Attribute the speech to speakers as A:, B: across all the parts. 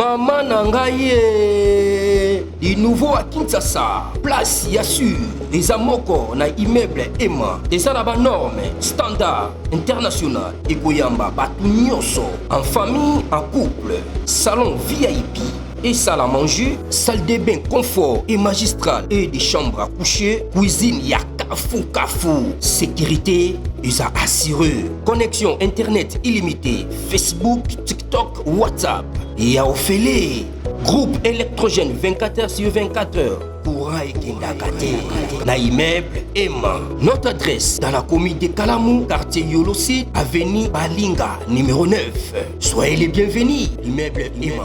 A: Maman Nangaye, du nouveau à Kinshasa, place Yassur, des amoko na immeuble Emma, des arabes normes, standard, international, et Goyamba, Batunyoso, en famille, en couple, salon VIP. Et salle à manger, salle de bain confort et magistrale et des chambres à coucher, cuisine Kafou. Sécurité, ils ont assuré. Connexion internet illimitée, Facebook, TikTok, WhatsApp. Et à Ophélie, groupe électrogène 24h/24h. Courant et Kendakate. Na immeuble Emma. Notre adresse dans la commune de Kalamou, quartier Yolosi, avenue Balinga, numéro 9. Soyez les bienvenus. Immeuble Emma.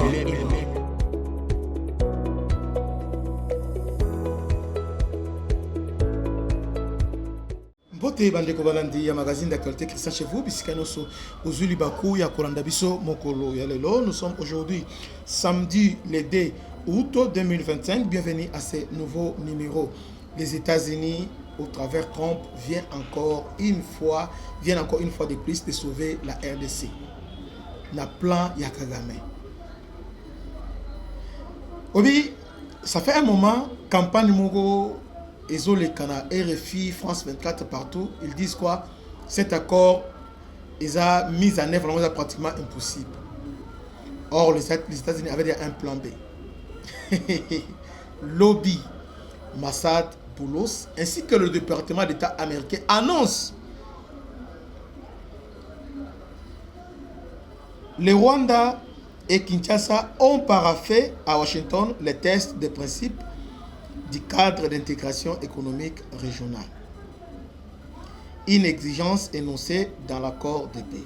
B: Bote bandeko balandi ya magazine d'actualité Christian chez vous bisikanoso ozuli baku ya kolanda biso mokolo ya lelo. Nous sommes aujourd'hui samedi le 2 août 2025. Bienvenue à ce nouveau numéro. Les États-Unis au travers Trump viennent encore une fois de plus de sauver la RDC. Na plan ya Kagame. Obi, ça fait un moment campagne moko Ezo les Cana, RFI, France 24 partout, ils disent quoi? Cet accord, ils ont mis en œuvre, vraiment pratiquement impossible. Or, les États-Unis avaient un plan B. Lobby, Mossad, Boulos, ainsi que le département d'État américain annonce le Rwanda et Kinshasa ont paraphé à Washington les tests de principe du cadre d'intégration économique régionale. Une exigence énoncée dans l'accord de paix.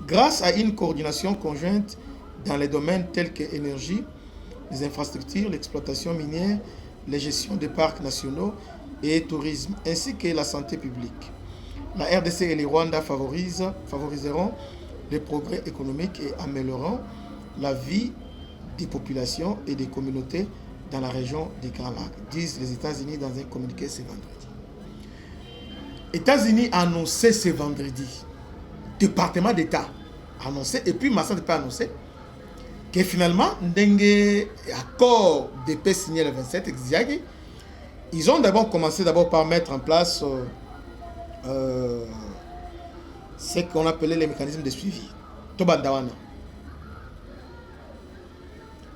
B: Grâce à une coordination conjointe dans les domaines tels que l'énergie, les infrastructures, l'exploitation minière, la gestion des parcs nationaux et tourisme, ainsi que la santé publique. La RDC et le Rwanda favoriseront les progrès économiques et amélioreront la vie des populations et des communautés dans la région des Grands Lacs, disent les États-Unis dans un communiqué ce vendredi. États-Unis a annoncé ce vendredi, département d'État annoncé, et puis Massa n'a pas annoncé, que finalement, Ndenge accord de paix signé le 27, ils ont d'abord commencé par mettre en place ce qu'on appelait les mécanismes de suivi. Tobandawana.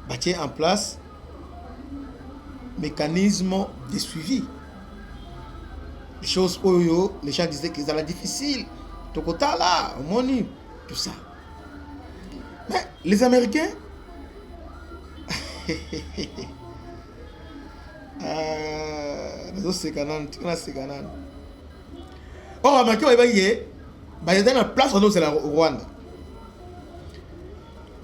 B: Bâtir en place mécanisme de suivi. Les choses où les gens disaient qu'ils allaient difficile. Tokota là, Moni, tout ça. Mais les Américains, oh, Américains, il y a une place où c'est la Rwanda.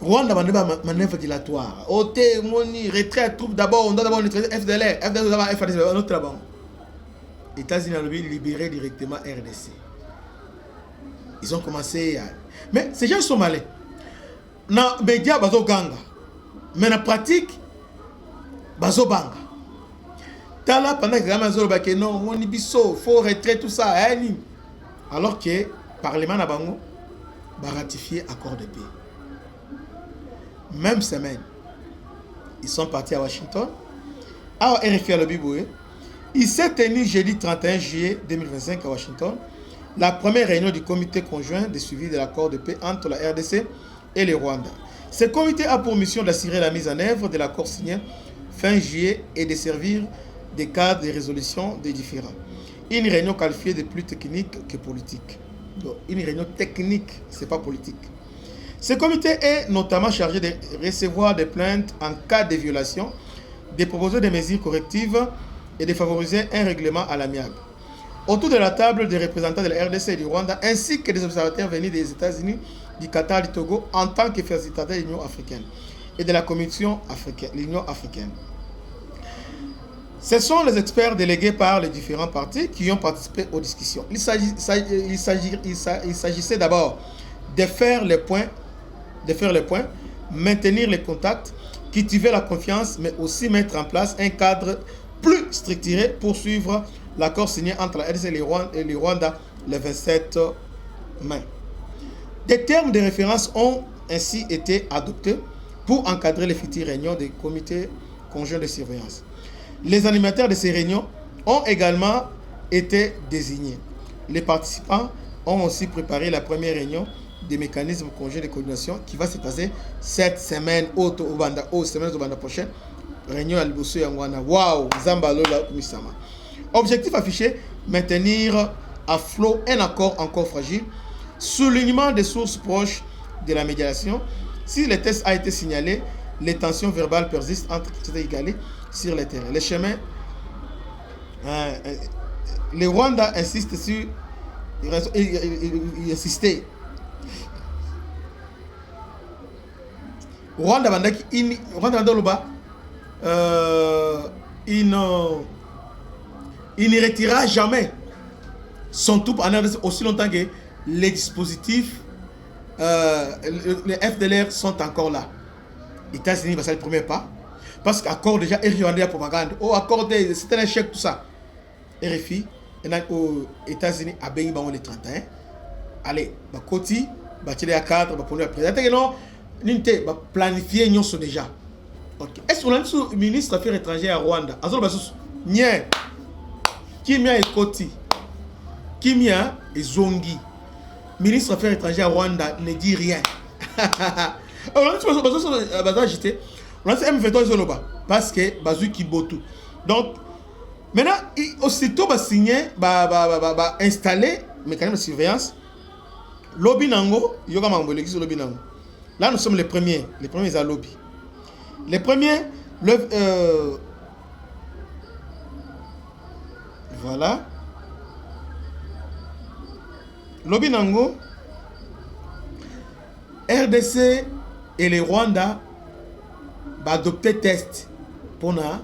B: Rwanda a manœuvre dilatoire. Ôter, moni, retrait, troupe d'abord, on doit d'abord neutraliser FDLR. FDLR doit FDLR, un autre là-bas. États-Unis ont libéré directement RDC. Ils ont commencé à... Mais ces gens sont malins. Dans les médias, ils sont ganga. Mais dans la pratique, ils sont banga. Tala, pendant que les gens disent non, moni biso, faut retrait, tout ça. Alors que le Parlement n'a pas ratifié l'accord de paix. Même semaine, ils sont partis à Washington. Alors, RFI à l'Obiboué, il s'est tenu jeudi 31 juillet 2025 à Washington la première réunion du comité conjoint de suivi de l'accord de paix entre la RDC et le Rwanda. Ce comité a pour mission d'assurer la mise en œuvre de l'accord signé fin juillet et de servir de cadre de résolution des différends. Une réunion qualifiée de plus technique que politique. Donc, une réunion technique, ce n'est pas politique. Ce comité est notamment chargé de recevoir des plaintes en cas de violation, de proposer des mesures correctives et de favoriser un règlement à l'amiable. Autour de la table, des représentants de la RDC et du Rwanda, ainsi que des observateurs venus des États-Unis, du Qatar, du Togo, en tant que facilitateurs de l'Union africaine et de la Commission africaine, l'Union africaine. Ce sont les experts délégués par les différents partis qui ont participé aux discussions. Il s'agissait d'abord de faire les points, maintenir les contacts, cultiver la confiance, mais aussi mettre en place un cadre plus structuré pour suivre l'accord signé entre la RDC et le Rwanda le 27 mai. Des termes de référence ont ainsi été adoptés pour encadrer les futures réunions des comités conjoints de surveillance. Les animateurs de ces réunions ont également été désignés. Les participants ont aussi préparé la première réunion des mécanismes conjoints de coordination qui va se passer cette semaine semaine prochaine. Réunion à Liboso Yangwana. Waouh, Zambalola Misama. Objectif affiché, maintenir à flot un accord encore fragile, soulignement des sources proches de la médiation. Si le test a été signalé, les tensions verbales persistent entre les égalés sur le terrain. Les chemins, le Rwanda insiste sur, il insistait. Rwanda bandaki Rwanda Loba, il ne retirera jamais son tout en RDC aussi longtemps que les dispositifs, les FDLR sont encore là. Les États-Unis va faire le premier pas. Parce qu'accord déjà, RFI la propagande. Oh, accord, c'est un échec tout ça. RFI, aux États-Unis, à Béni, les 31. Allez, Koti, Bachele à 4, pour le président. Non, Ninte, planifier, nous sommes déjà. Okay. Est-ce qu'on a un ministre des Affaires étrangères à Rwanda? Azol Basus, Nye, Kimia et Koti, Kimia et Zongi. Ministre des Affaires étrangères à Rwanda ne dit rien. On a dit on a M23 parce que Bazou Kibotu. Donc, maintenant, aussitôt va signer, va installer mécanisme de surveillance. Lobby Nango, Yoga Mambo, l'existe Lobby Nango. Là, nous sommes les premiers à lobby. Les premiers, voilà. Lobby Nango, RDC et les Rwanda va adopter test pour la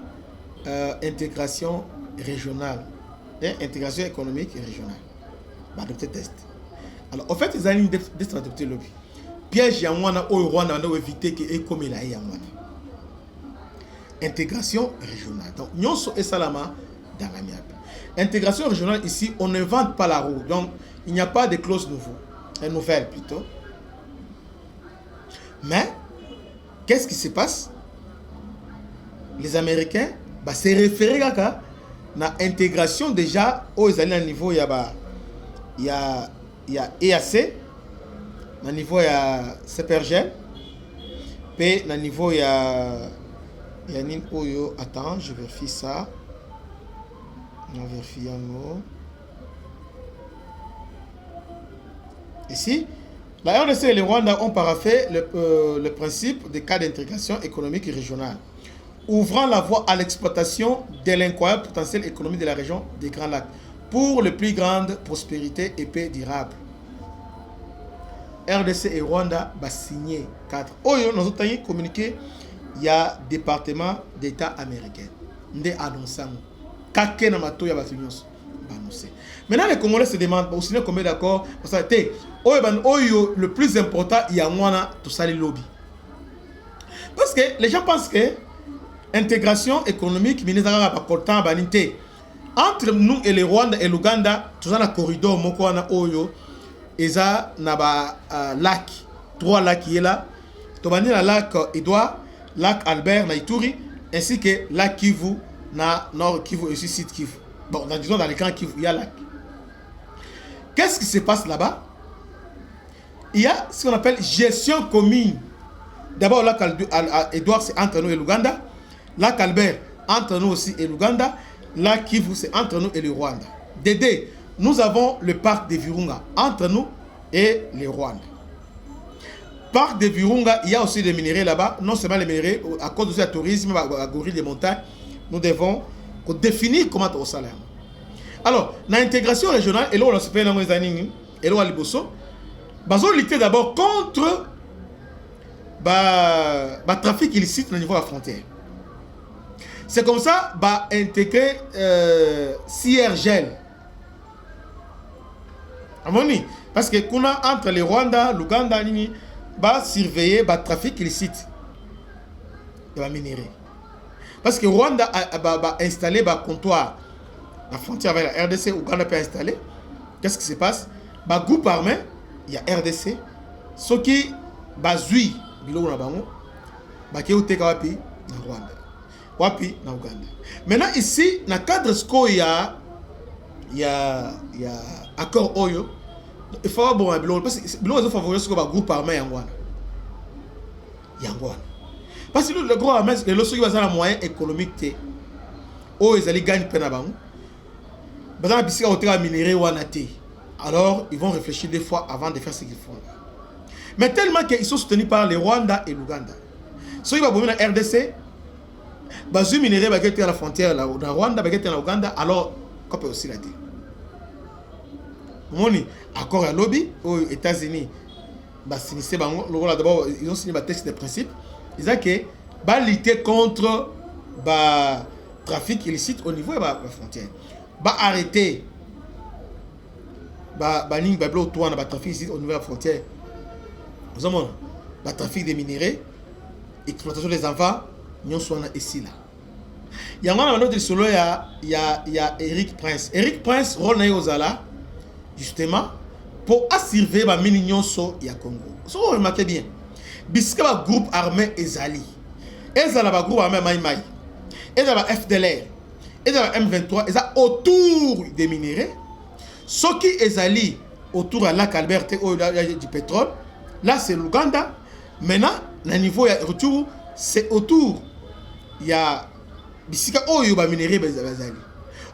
B: intégration régionale, intégration économique et régionale. Va adopter test. Alors, en fait, ils allaient adopter le lobby. Piège Yamwana au Rwanda, on doit éviter que et comme il a Yamwana. Intégration régionale. Donc, Nyonso et Salama dans la miap. Intégration régionale ici, on ne vante pas la roue. Donc, il n'y a pas de clause nouvelle plutôt. Mais, qu'est-ce qui se passe? Les Américains se référer à l'intégration déjà aux niveau il y a EAC, au niveau il y a CPRGL, puis au niveau il y a Oyo. Attends, je vérifie ça. On vérifie un mot. Ici, la RDC et le Rwanda ont paraphé le principe des cas d'intégration économique et régionale, ouvrant la voie à l'exploitation de l'incroyable potentiel économique de la région des Grands Lacs pour la plus grande prospérité et paix durable. RDC et Rwanda va signer 4. Oyo, nous avons communiqué, il y a département d'État américain. Nous avons annoncé. Maintenant, les Congolais se demandent aussi combien d'accord. Le plus important, il y a moins tout ça, les lobbies. Parce que les gens pensent que intégration économique, entre nous et les Rwanda et l'Ouganda, tout ça, le corridor, Mokoana Oyo, et ça, lac, 3 lacs qui est là. Tobani, la lac Edouard, lac Albert, Naituri, ainsi que lac Kivu, na Nord Kivu et aussi Sud Kivu. Bon, disons dans les camps Kivu, il y a lac. Qu'est-ce qui se passe là-bas? Il y a ce qu'on appelle gestion commune. D'abord, lac Edouard, c'est entre nous et l'Ouganda. Lac Albert, entre nous aussi et l'Ouganda. Lac Kivu, c'est entre nous et le Rwanda. Dédé, nous avons le parc de Virunga, entre nous et le Rwanda. Parc de Virunga, il y a aussi des minéraux là-bas. Non seulement les minéraux, à cause du tourisme, à gorille des montagnes, nous devons définir comment on salaire. Alors, dans l'intégration régionale, et là on se fait dans les années, et là on Liboso, nous allons lutter d'abord contre le trafic illicite au niveau de la frontière. C'est comme ça, intégrer CIRGL. Parce que entre les Rwanda, l'Ouganda, surveiller le trafic illicite de la minerai. Parce que Rwanda a installé un comptoir. La frontière avec la RDC, Ouganda peut installer. Qu'est-ce qui se passe? Groupe armé, il y a RDC. Ce qui bazui, baki uteka wapi na Rwanda, wapi na Uganda. Maintenant ici na cadre sco ya accord oyo, il faut bon bilo parce que bilo zo favoriser ce que ba groupe armé yangwana parce que le gros armé le loso qui va ça moyen économique té o ezali gagne pena bango bazana bisika oteka minerai wana té, alors ils vont réfléchir des fois avant de faire ce qu'ils font. Mais tellement qu'ils sont soutenus par le Rwanda et l'Ouganda. Ceux qui vont venir à RDC, bazu minerai va quitter la frontière là, dans Rwanda va quitter l'Ouganda, alors qu'on peut aussi la dire. Moni accord à lobby aux États-Unis, bah signé d'abord ils ont signé un texte de principe. Ils disent que bah lutter contre bah trafic illicite au niveau de la frontière, bah arrêter bah ning bah bloquer bah trafic illicite au niveau de la frontière. Nous avons le trafic des minéraux, exploitation des enfants, nous sommes ici là. Il y a un autre solo, il y a Eric Prince. Eric Prince, rôle naïozala, justement, pour assurer la mini so ya Congo. Ça vous remarquez bien. Bisque le groupe armé Ezali. Ezali le groupe armé Maï Maï. Ezali le FDLR. Ezali le M23. Ezali autour des minéraux. Ce qui Ezali autour de la Calberte du pétrole. Là, c'est l'Ouganda. Maintenant, le niveau de retour, c'est autour. Il y a Bisika Oyo Minéré Bazali.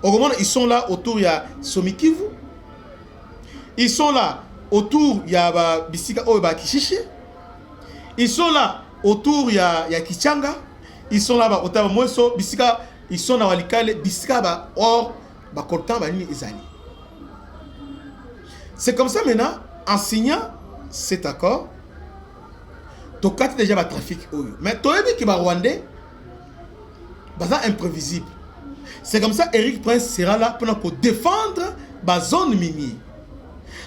B: Au moment ils sont là autour, il y a Somikivu. Ils sont là autour, il y a Bisika Oyo Kishishi. Ils sont là autour, il y a Kichanga. Ils sont là autour de Moeso. Bisika, ils sont là Walikale. Bisika Or, Koltan, Banini Ezali. C'est comme ça maintenant, en signant cet accord, tu as déjà le trafic. Mais tu as vu que les Rwandais sont imprévisibles. C'est comme ça Eric Prince sera là pour défendre la zone minière.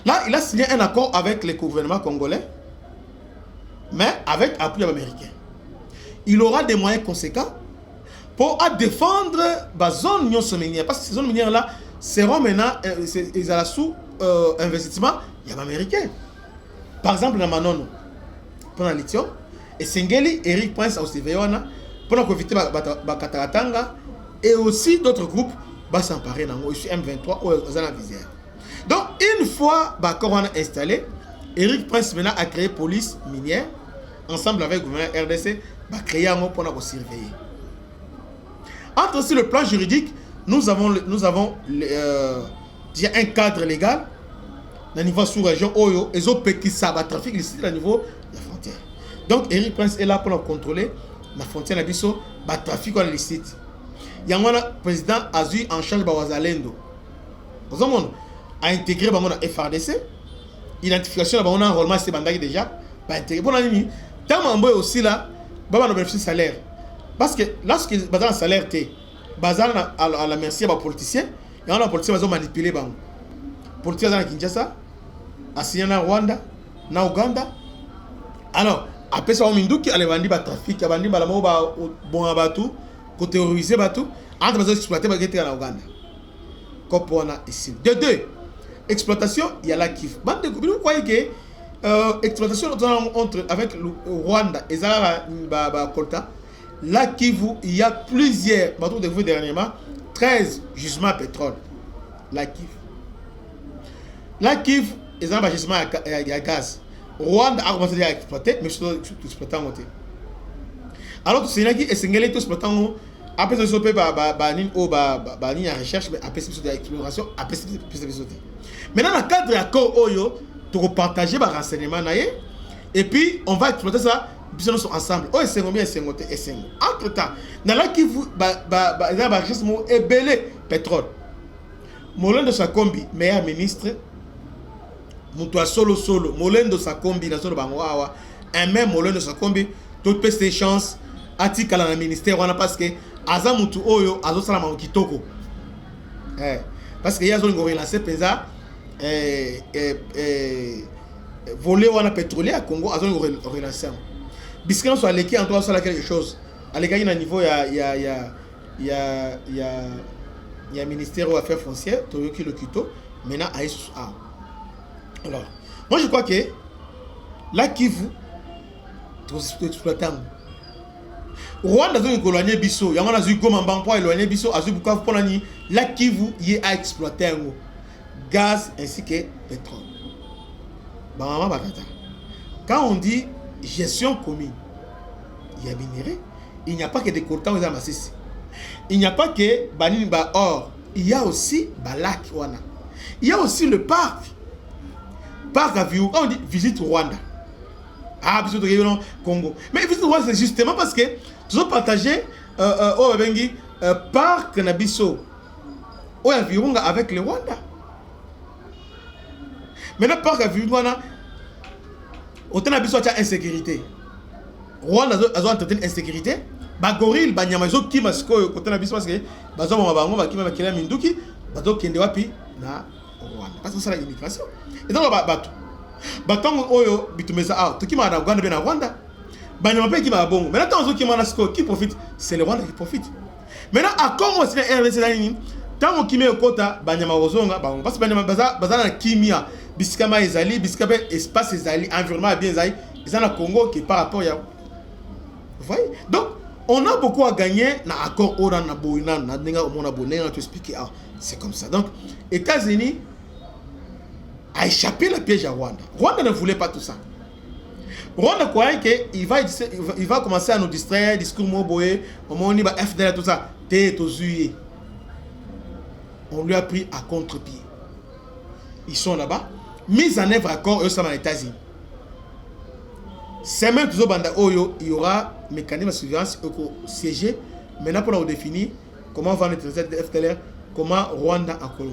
B: Là, il a signé un accord avec le gouvernement congolais, mais avec appui américain. Il aura des moyens conséquents pour défendre la zone minière. Parce que ces zones minières-là seront maintenant sous investissement américain. Par exemple, dans Manono, pendant le lithium, et Sengeli, Eric Prince aussi Veona, pendant éviter Kataratanga, et aussi d'autres groupes vont s'emparer dans le M23 ou dans la visière. Donc, une fois qu'on a installé, Eric Prince maintenant a créé police minière, ensemble avec le gouvernement RDC, va créer un mot pour nous surveiller. Entre aussi le plan juridique, nous avons déjà un cadre légal. Au niveau sous-région, ils ont pété ça, le trafic ici au niveau de la frontière. Donc, Eric Prince est là pour contrôler la frontière, le trafic illicite. Il y a un président Azu en charge de Wazalendo. Vous a intégré le FRDC. L'identification de l'enrôlement, c'est déjà intégré. Tant que aussi là, il y a un salaire. Parce que lorsqu'il y a un salaire, il y a la merci des politiciens. Et les politiciens ont manipulé. Les politiciens à Kinshasa, à Siyana, Rwanda, na Uganda. Alors, après ça, on a dit qu'il y a des trafics, il y a des gens qui terroriser bateau, entre les exploiter bagete en Ouganda. Comme on a ici. De deux, exploitation, il y a la Kivu. Vous croyez que exploitation entre avec le Rwanda et Zara Kolta, la Kivu, il y a plusieurs bateaux de dernièrement 13 gisements à pétrole. La Kivu. La Kivu, ils ont un gisement à gaz. Rwanda a commencé à exploiter, mais surtout exploiter en côté. Alors, tout ce qui est singulier, tout exploitant, après ce que la recherche, après ce que l'exploration, après ce que maintenant, dans le cadre de l'accord Oyo, tu vas partager les renseignements et puis on va exploiter ça ensemble. Oh, c'est combien c'est entre temps, dans la qui vous la recherche est belé pétrole. Molendo Sakombi, meilleur ministre, Moutoua solo, Molendo Sakombi, dans le Bangoawa, un même Molendo Sakombi, toutes les chances. Atika dans le ministère parce que Azamutu Oyo Azo Salama Kitoko. Parce que y a zone relancé pesa voler wana pétrolier à Congo a zone relancé. Bisque soit l'équipe en droit sur quelque chose. À l'égal niveau il y a ministère aux affaires foncières Toyoki le Kito maintenant à SA. Alors, moi je crois que là qui vous exploitant Rwanda a éloigné Bisso, il y a un Goma Mbampo éloigné Bisso, a Bukavu pour l'année, la Kivu y a exploité un gaz ainsi que pétrole. Quand on dit gestion commune, il y a minéré, il n'y a pas que des coltans aux Amassissi. Il n'y a pas que Banini Ba Or, il y a aussi Balak Wana. Il y a aussi le parc. Parc à Viou, on dit visite Rwanda. Ah, visite au Congo. Mais visite Rwanda, c'est justement parce que nous avons partagé parc Nabiso au Virunga avec le Rwanda. Maintenant, parc à Virunga, au Nabiso, il y a insécurité. Rwanda a entretenu insécurité. Bagoril, Banyamazo, qui m'a scoé au Nabiso parce que Bazo Mabango, qui m'a créé Minduki, Bazo Kendewapi, na Rwanda. Parce que c'est la immigration. Et donc, Baton Oyo, Bitumeza, tout qui m'a Rwanda, na Rwanda. Banyamape qui m'a bon. Maintenant, qui m'a scoé, qui profite, c'est le Rwanda qui profite. Maintenant, à Congo, c'est la RDC. Tant qu'on met au quota, Banyama Rozonga, parce que Banyama Bazana Kimia, Biskama Ezali, Biskama espace Ezali, environnement bien Ezali, ils ont le Congo qui par rapport à. Vous voyez? Donc, on a beaucoup à gagner dans l'accord Oran Naboina, Nadinga Omonabone, on a tout expliqué. C'est comme ça. Donc, États-Unis a échappé le piège à Rwanda. Rwanda ne voulait pas tout ça. Rwanda croyait qu'il va commencer à nous distraire, discours Moboé, on va FDL, tout ça. On lui a pris à contre-pied. Ils sont là-bas, mis en œuvre accord, eux sont aux États-Unis. C'est même toujours Banda Oyo, il y aura un mécanisme de surveillance siégé. Maintenant, pour nous définir comment va notre FDLR, comment Rwanda a Congo.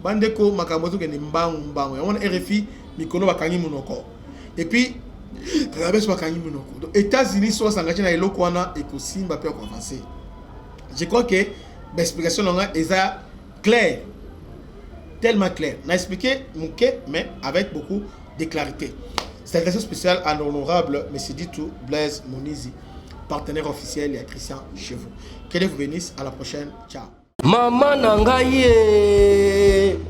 B: Bandeko, Makamoto, qui est Mbango, on a RFI, Mikono, Bakangi Monoko. Et puis, les États-Unis sont engagés dans les Lokwana et que Simba peut avancer. Je crois que l'explication est claire, tellement claire. On a expliqué, mais avec beaucoup de clarité. C'est une question spéciale à l'honorable M. Ditou Blaise Monizi, partenaire officiel et Christian chez vous. Que Dieu vous bénisse. À la prochaine. Ciao.
A: Maman Nangaye,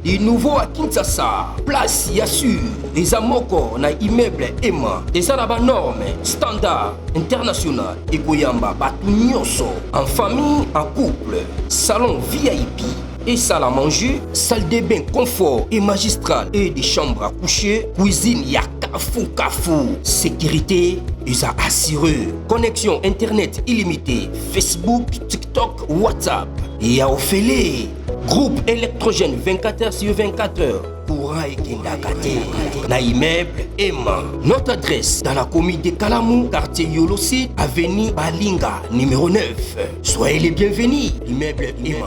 A: du nouveau à Kinshasa, place Yassur, les Amoko na immeuble Emma, des arabes normes, standard, international, et Goyamba, Batunyoso, en famille, en couple, salon VIP, et salle à manger, salle de bain confort et magistral, et des chambres à coucher, cuisine Kafou, sécurité, ils ont assuré. Connexion internet illimitée, Facebook, TikTok, WhatsApp. Et à Ophélie, groupe électrogène 24h/24h. Courant et Kendakate. Na immeuble Emma. Notre adresse dans la commune de Kalamou, quartier Yolosi, avenue Balinga, numéro 9. Soyez les bienvenus. Immeuble Emma.